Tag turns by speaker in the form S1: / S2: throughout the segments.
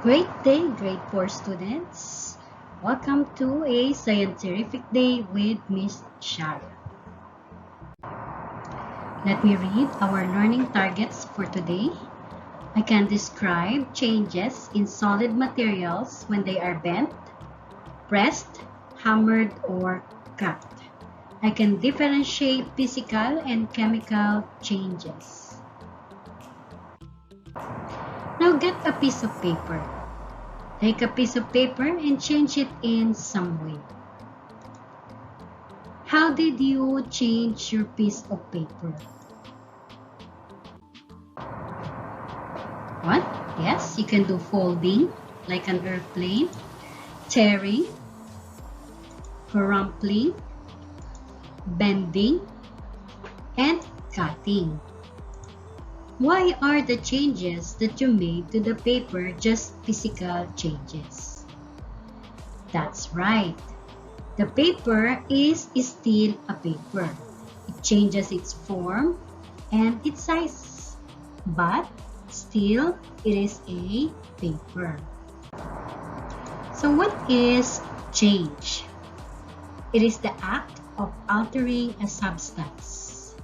S1: Great day, grade 4 students. Welcome to a scientific day with Miss Shara. Let me read our learning targets for today. I can describe changes in solid materials when they are bent, pressed, hammered, or cracked. I can differentiate physical and chemical changes. Now get a piece of paper. Take a piece of paper and change it in some way. How did you change your piece of paper? What? Yes, you can do folding like an airplane, tearing, crumpling, bending, and cutting. Why are the changes that you made to the paper just physical changes? That's right. The paper is still a paper. It changes its form and its size, but still it is a paper. So what is change? It is the act of altering a substance,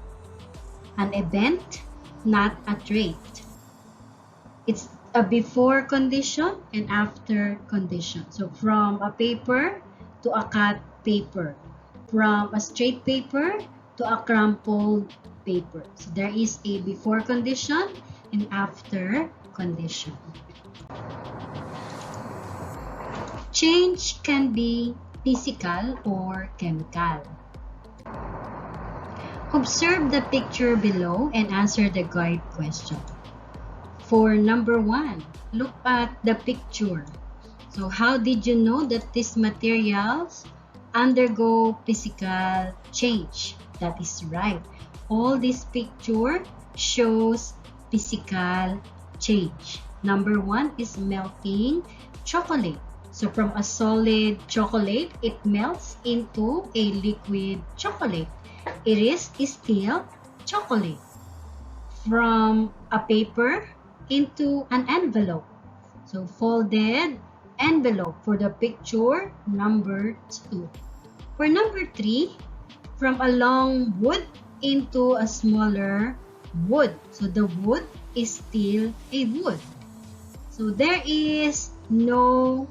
S1: an event, not a trait. It's a before condition and after condition. So from a paper to a cut paper, from a straight paper to a crumpled paper. So there is a before condition and after condition. Change can be physical or chemical. Observe the picture below and answer the guide question. For number 1, look at the picture. So how did you know that these materials undergo physical change? That is right. All this picture shows physical change. Number 1 is melting chocolate. So from a solid chocolate, it melts into a liquid chocolate. It is still chocolate. From a paper into an envelope. So folded envelope for the picture number 2. For number 3, from a long wood into a smaller wood. So the wood is still a wood. So there is no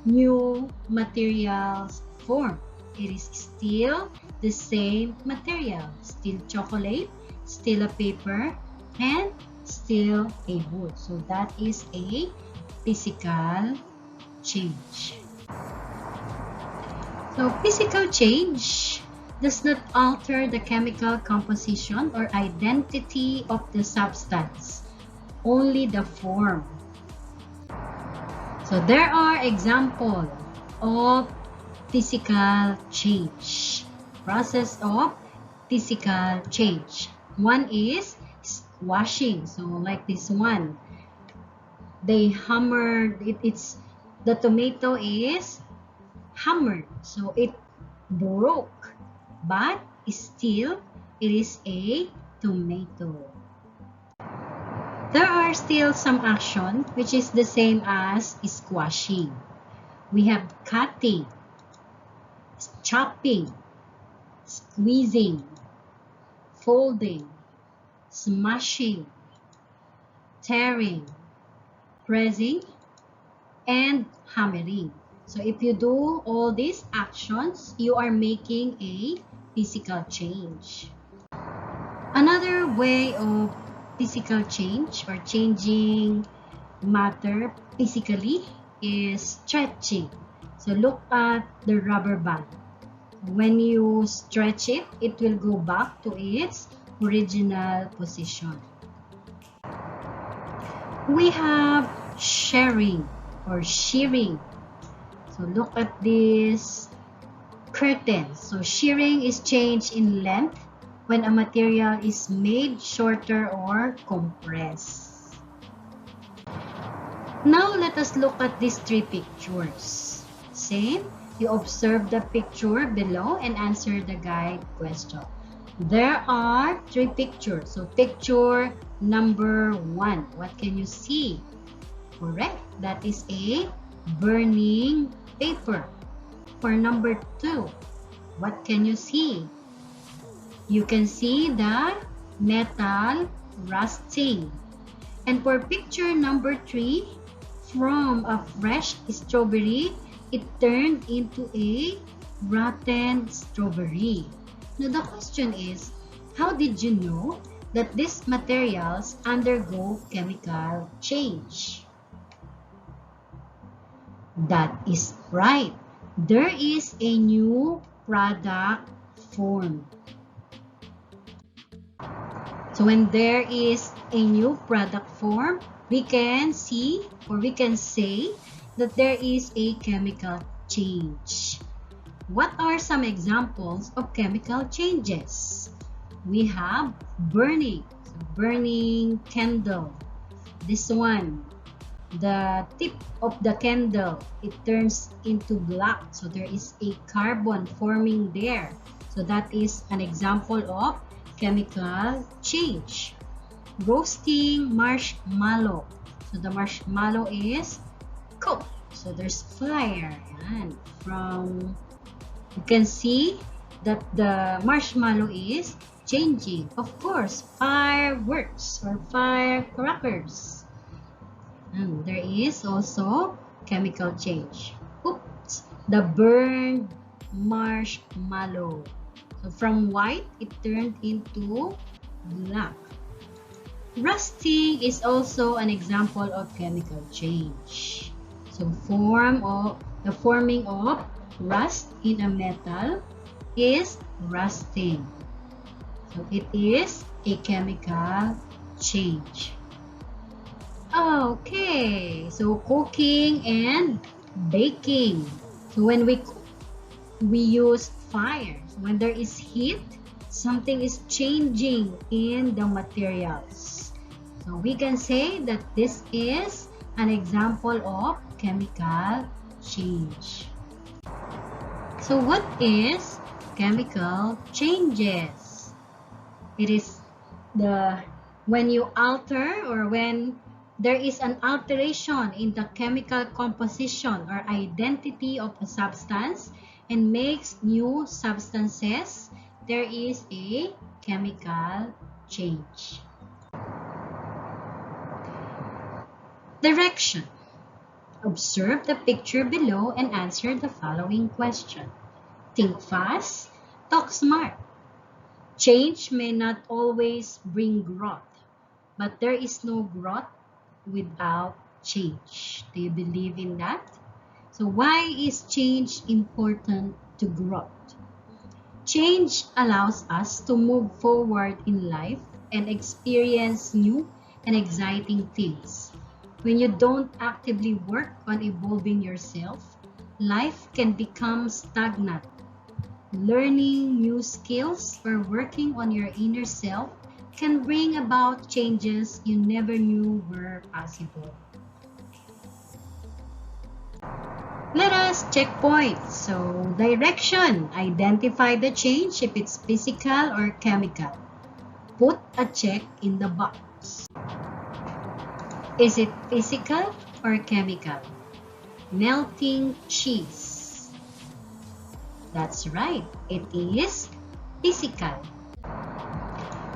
S1: new materials formed. It is still the same material, still chocolate, still a paper, and still a wood. So that is a physical change. So physical change does not alter the chemical composition or identity of the substance, only the form. So there are examples of physical change, process of physical change. One is squashing. So like this one, they hammered it's the tomato is hammered, so it broke, but still it is a tomato. There are still some action which is the same as squashing. We have cutting, chopping, squeezing, folding, smashing, tearing, pressing, and hammering. So if you do all these actions, you are making a physical change. Another way of physical change or changing matter physically is stretching. So look at the rubber band. When you stretch it, it will go back to its original position. We have shearing or shearing. So look at this curtain. So shearing is change in length when a material is made shorter or compressed. Now let us look at these 3 pictures. Same, you observe the picture below and answer the guide question. There are 3 pictures. So picture number 1, what can you see? Correct. That is a burning paper. For number 2, what can you see? You can see the metal rusting. And for picture number 3, from a fresh strawberry, it turned into a rotten strawberry. Now the question is, how did you know that these materials undergo chemical change? That is right. There is a new product formed. So when there is a new product form, we can see or we can say that there is a chemical change. What are some examples of chemical changes? We have burning. So burning candle. This one, the tip of the candle, it turns into black. So there is a carbon forming there. So that is an example of chemical change. Roasting marshmallow. So the marshmallow is cooked. So there's fire. And you can see that the marshmallow is changing. Of course, fireworks or firecrackers. And there is also chemical change. Oops, the burned marshmallow. So from white, it turned into black. Rusting is also an example of chemical change. So the forming of rust in a metal is rusting. So it is a chemical change. Okay, so cooking and baking. So when we cook, we use fire. So when there is heat, something is changing in the materials. So we can say that this is an example of chemical change. So what is chemical changes? It is when you alter or when there is an alteration in the chemical composition or identity of a substance and makes new substances, there is a chemical change. Direction. Observe the picture below and answer the following question. Think fast, talk smart. Change may not always bring growth, but there is no growth without change. Do you believe in that? So why is change important to growth? Change allows us to move forward in life and experience new and exciting things. When you don't actively work on evolving yourself, life can become stagnant. Learning new skills or working on your inner self can bring about changes you never knew were possible. Let us check points. So, direction. Identify the change if it's physical or chemical. Put a check in the box. Is it physical or chemical? Melting cheese. That's right. It is physical.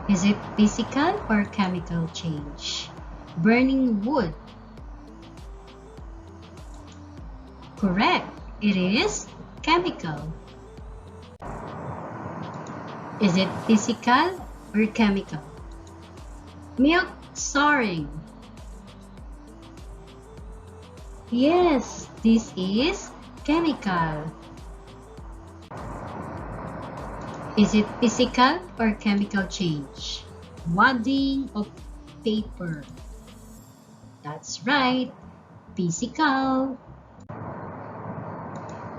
S1: Is it physical or chemical change? Burning wood. Correct. It is chemical. Is it physical or chemical? Milk souring. Yes, this is chemical. Is it physical or chemical change? Wadding of paper. That's right, physical.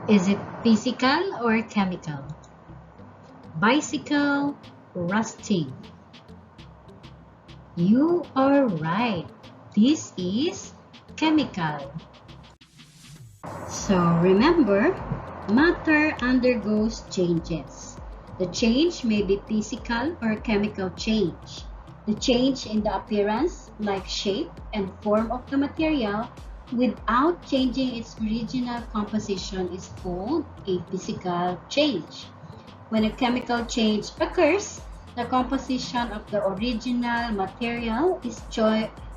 S1: Is it physical or chemical? Bicycle rusting. You are right. This is chemical. So remember, matter undergoes changes. The change may be physical or chemical change. The change in the appearance like shape and form of the material, without changing its original composition is called a physical change. When a chemical change occurs, the composition of the original material is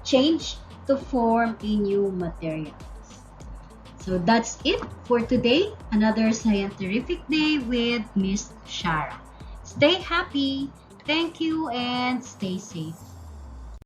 S1: changed to form a new material. So that's it for today. Another scientific day with Miss Shara. Stay happy, thank you, and stay safe.